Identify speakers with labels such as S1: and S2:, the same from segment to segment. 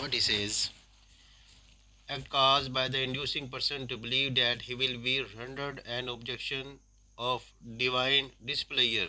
S1: what it says, act caused by the inducing person to believe that he will be rendered an objection of divine displeasure।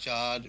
S1: 4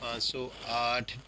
S1: 508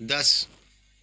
S1: 10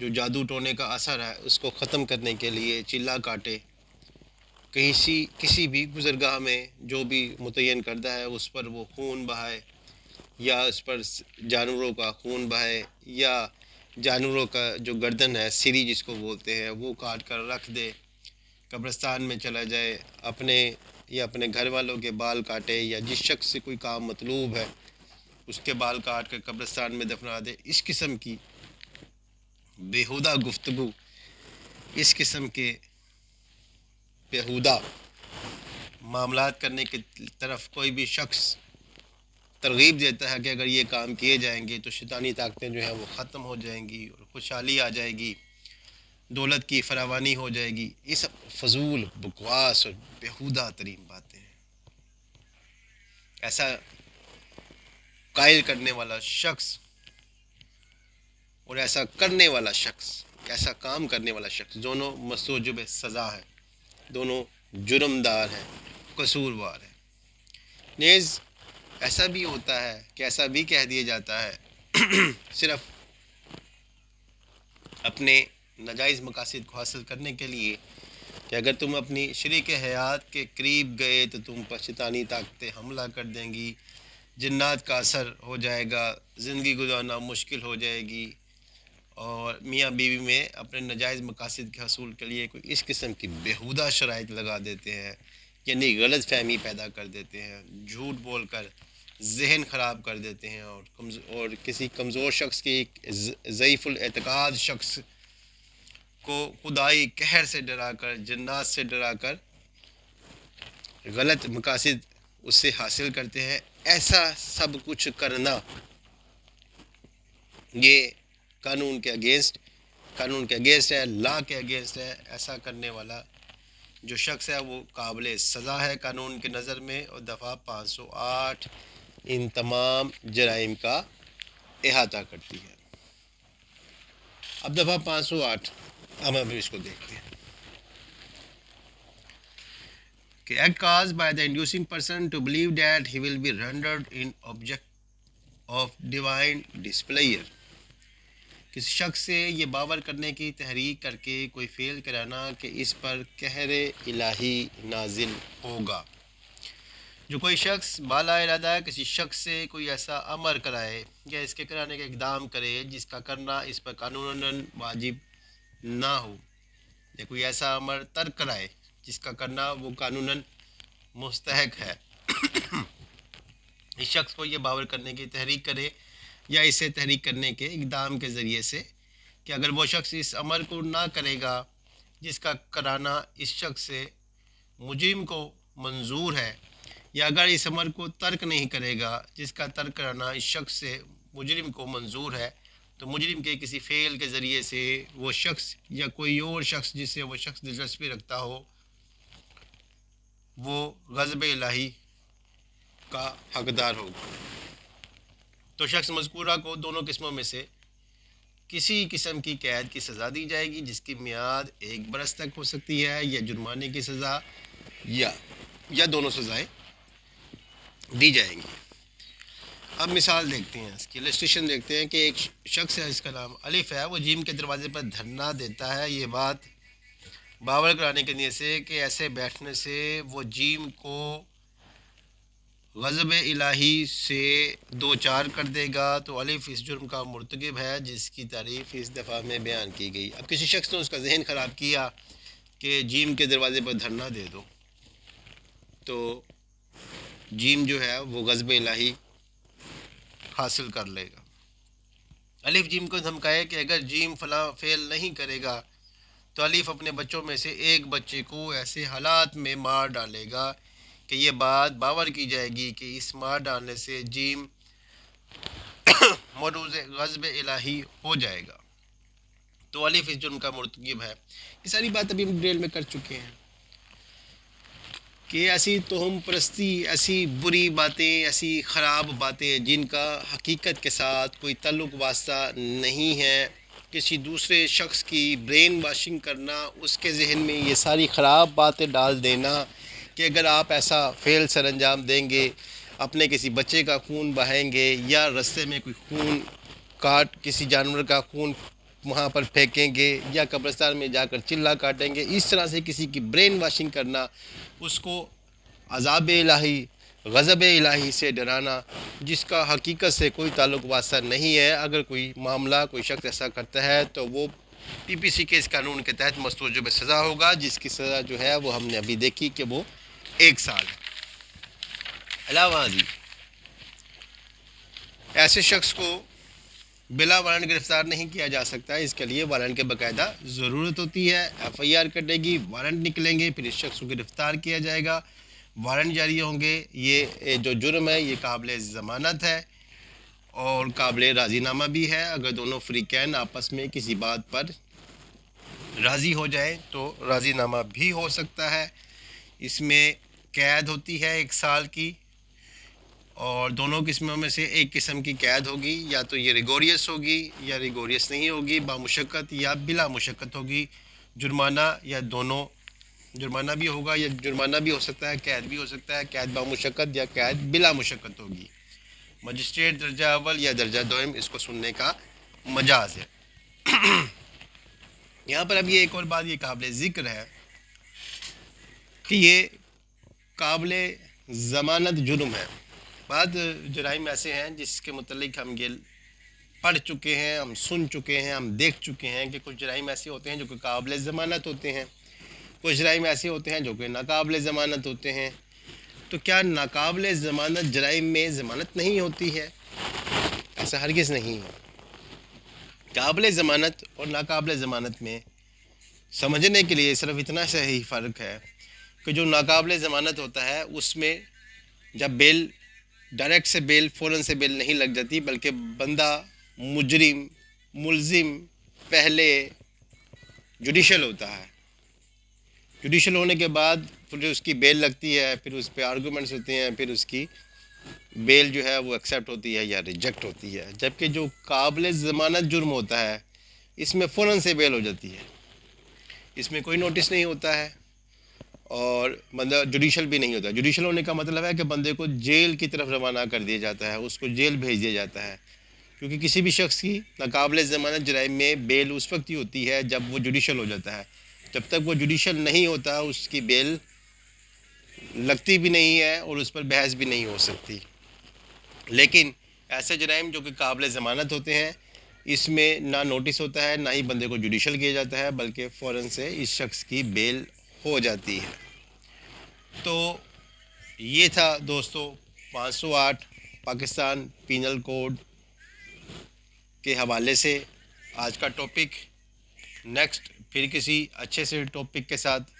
S1: جو جادو ٹونے کا اثر ہے اس کو ختم کرنے کے لیے چلا کاٹے، کسی بھی گزرگاہ میں جو بھی متعین کردہ ہے اس پر وہ خون بہائے، یا اس پر جانوروں کا خون بہائے، یا جانوروں کا جو گردن ہے، سری جس کو بولتے ہیں، وہ کاٹ کر رکھ دے، قبرستان میں چلا جائے، اپنے یا اپنے گھر والوں کے بال کاٹے، یا جس شخص سے کوئی کام مطلوب ہے اس کے بال کاٹ کر قبرستان میں دفنا دے۔ اس قسم کی بیہودہ گفتگو، اس قسم کے بیہودہ معاملات کرنے کی طرف کوئی بھی شخص ترغیب دیتا ہے کہ اگر یہ کام کیے جائیں گے تو شیطانی طاقتیں جو ہیں وہ ختم ہو جائیں گی اور خوشحالی آ جائے گی، دولت کی فراوانی ہو جائے گی، یہ سب فضول بکواس اور بیہودہ ترین باتیں ہیں۔ ایسا قائل کرنے والا شخص اور ایسا کرنے والا شخص، ایسا کام کرنے والا شخص، دونوں مستوجب سزا ہے، دونوں جرمدار ہیں، قصوروار ہیں۔ نیز ایسا بھی ہوتا ہے کہ ایسا بھی کہہ دیا جاتا ہے صرف اپنے ناجائز مقاصد کو حاصل کرنے کے لیے کہ اگر تم اپنی شریک حیات کے قریب گئے تو تم پر شیطانی طاقتیں حملہ کر دیں گی، جنات کا اثر ہو جائے گا، زندگی گزارنا مشکل ہو جائے گی، اور میاں بیوی میں اپنے ناجائز مقاصد کے حصول کے لیے کوئی اس قسم کی بیہودہ شرائط لگا دیتے ہیں، یعنی غلط فہمی پیدا کر دیتے ہیں، جھوٹ بول کر ذہن خراب کر دیتے ہیں، اور کسی کمزور شخص کی، ضعیف الاعتقاد شخص کو خدائی قہر سے ڈرا کر، جنات سے ڈرا کر غلط مقاصد اس سے حاصل کرتے ہیں۔ ایسا سب کچھ کرنا یہ قانون کے اگینسٹ ہے، لا کے اگینسٹ ہے۔ ایسا کرنے والا جو شخص ہے وہ قابل سزا ہے قانون کی نظر میں، اور دفعہ 508 ان تمام جرائم کا احاطہ کرتی ہے۔ اب دفعہ 508 اب ہم اس کو دیکھتے ہیں کہ act caused by the inducing person to believe that he will be rendered in object of divine displeasure, کسی شخص سے یہ باور کرنے کی تحریک کر کے کوئی فعل کرانا کہ اس پر قہر الہی نازل ہوگا۔ جو کوئی شخص بالا ارادہ کسی شخص سے کوئی ایسا امر کرائے یا اس کے کرانے کا اقدام کرے جس کا کرنا اس پر قانوناً واجب نہ ہو، یا کوئی ایسا امر ترک کرائے جس کا کرنا وہ قانوناً مستحق ہے، اس شخص کو یہ باور کرنے کی تحریک کرے یا اسے تحریک کرنے کے اقدام کے ذریعے سے کہ اگر وہ شخص اس امر کو نہ کرے گا جس کا کرانا اس شخص سے مجرم کو منظور ہے، یا اگر اس امر کو ترک نہیں کرے گا جس کا ترک کرانا اس شخص سے مجرم کو منظور ہے، تو مجرم کے کسی فعل کے ذریعے سے وہ شخص یا کوئی اور شخص جس سے وہ شخص دلچسپی رکھتا ہو وہ غضب الہی کا حقدار ہوگا۔ تو شخص مذکورہ کو دونوں قسموں میں سے کسی قسم کی قید کی سزا دی جائے گی جس کی میعاد 1 برس تک ہو سکتی ہے، یا جرمانے کی سزا، یا دونوں سزائیں دی جائیں گی۔ اب مثال دیکھتے ہیں، اس کی السٹریشن دیکھتے ہیں کہ ایک شخص ہے، اس کا نام الف ہے، وہ جیم کے دروازے پر دھرنا دیتا ہے، یہ بات باور کرانے کے نیت سے کہ ایسے بیٹھنے سے وہ جیم کو غضب الہی سے دوچار کر دے گا، تو الف اس جرم کا مرتکب ہے جس کی تعریف اس دفعہ میں بیان کی گئی۔ اب کسی شخص نے اس کا ذہن خراب کیا کہ جیم کے دروازے پر دھرنا دے دو، تو جیم جو ہے وہ غضب الہی حاصل کر لے گا۔ الف جیم کو دھمکائے کہ اگر جیم فلاں فعل نہیں کرے گا تو الف اپنے بچوں میں سے ایک بچے کو ایسے حالات میں مار ڈالے گا کہ یہ بات باور کی جائے گی کہ اس مار ڈالنے سے جیم مروز غضب الہی ہو جائے گا، تو الف اس جرم کا مرتکب ہے۔ یہ ساری بات ابھی ہم ڈیل میں کر چکے ہیں کہ ایسی توہم پرستی، ایسی بری باتیں، ایسی خراب باتیں جن کا حقیقت کے ساتھ کوئی تعلق واسطہ نہیں ہے، کسی دوسرے شخص کی برین واشنگ کرنا، اس کے ذہن میں یہ ساری خراب باتیں ڈال دینا کہ اگر آپ ایسا فعل سر انجام دیں گے، اپنے کسی بچے کا خون بہائیں گے، یا رستے میں کوئی کسی جانور کا خون وہاں پر پھینکیں گے یا قبرستان میں جا کر چلا کاٹیں گے. اس طرح سے کسی کی برین واشنگ کرنا، اس کو عذاب الہی، غضب الہی سے ڈرانا، جس کا حقیقت سے کوئی تعلق واسطہ نہیں ہے. اگر کوئی معاملہ کوئی شخص ایسا کرتا ہے تو وہ پی پی سی کے اس قانون کے تحت مستوجب سزا ہوگا، جس کی سزا جو ہے وہ ہم نے ابھی دیکھی کہ وہ 1 سال ہے. علاوہ ازیں ایسے شخص کو بلا وارنٹ گرفتار نہیں کیا جا سکتا. اس کے لیے وارنٹ کے باقاعدہ ضرورت ہوتی ہے. FIR کٹے گی، وارنٹ نکلیں گے، پھر اس شخص کو گرفتار کیا جائے گا، وارنٹ جاری ہوں گے. یہ جو جرم ہے یہ قابل ضمانت ہے اور قابل راضی نامہ بھی ہے. اگر دونوں فریقین آپس میں کسی بات پر راضی ہو جائیں تو راضی نامہ بھی ہو سکتا ہے. اس میں قید ہوتی ہے 1 سال کی، اور دونوں قسموں میں سے ایک قسم کی قید ہوگی، یا تو یہ ریگوریس ہوگی یا ریگوریس نہیں ہوگی، بامشقت یا بلا مشقت ہوگی. جرمانہ یا دونوں، جرمانہ بھی ہوگا یا جرمانہ بھی ہو سکتا ہے، قید بھی ہو سکتا ہے. قید بامشقت یا قید بلا مشقت ہوگی. مجسٹریٹ درجہ اول یا درجہ دوم اس کو سننے کا مجاز ہے. یہاں پر اب یہ ایک اور بات یہ قابل ذکر ہے کہ یہ قابل ضمانت جرم ہے. بعض جرائم ایسے ہیں جس کے متعلق ہم یہ پڑھ چکے ہیں، ہم سن چکے ہیں، ہم دیکھ چکے ہیں کہ کچھ جرائم ایسے ہوتے ہیں جو کہ قابل ضمانت ہوتے ہیں، کچھ جرائم ایسے ہوتے ہیں جو کہ ناقابل ضمانت ہوتے ہیں. تو کیا ناقابل ضمانت جرائم میں ضمانت نہیں ہوتی ہے؟ ایسا ہرگز نہیں ہے. قابل ضمانت اور ناقابل ضمانت میں سمجھنے کے لیے صرف اتنا سا ہی فرق ہے کہ جو ناقابل ضمانت ہوتا ہے اس میں جب بیل ڈائریکٹ سے بیل، فوراً سے بیل نہیں لگ جاتی، بلکہ بندہ مجرم ملزم پہلے جوڈیشل ہوتا ہے. جوڈیشل ہونے کے بعد پھر اس کی بیل لگتی ہے، پھر اس پہ آرگومنٹس ہوتے ہیں، پھر اس کی بیل جو ہے وہ ایکسیپٹ ہوتی ہے یا ریجیکٹ ہوتی ہے. جبکہ جو قابل ضمانت جرم ہوتا ہے اس میں فوراً سے بیل ہو جاتی ہے، اس میں کوئی نوٹس نہیں ہوتا ہے اور بندہ جوڈیشل بھی نہیں ہوتا. جوڈیشل ہونے کا مطلب ہے کہ بندے کو جیل کی طرف روانہ کر دیا جاتا ہے، اس کو جیل بھیج دیا جاتا ہے. کیونکہ کسی بھی شخص کی ناقابل ضمانت جرائم میں بیل اس وقت ہی ہوتی ہے جب وہ جوڈیشل ہو جاتا ہے. جب تک وہ جوڈیشل نہیں ہوتا اس کی بیل لگتی بھی نہیں ہے اور اس پر بحث بھی نہیں ہو سکتی. لیکن ایسے جرائم جو کہ قابل ضمانت ہوتے ہیں اس میں نہ نوٹس ہوتا ہے، نہ ہی بندے کو جوڈیشل کیا جاتا ہے، بلکہ فوراً سے اس شخص کی بیل ہو جاتی ہے. تو یہ تھا دوستو 508 پاکستان پینل کوڈ کے حوالے سے آج کا ٹاپک. نیکسٹ پھر کسی اچھے سے ٹاپک کے ساتھ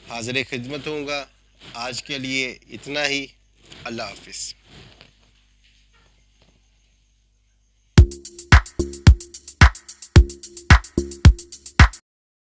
S1: حاضر خدمت ہوں گا. آج کے لیے اتنا ہی. اللہ حافظ.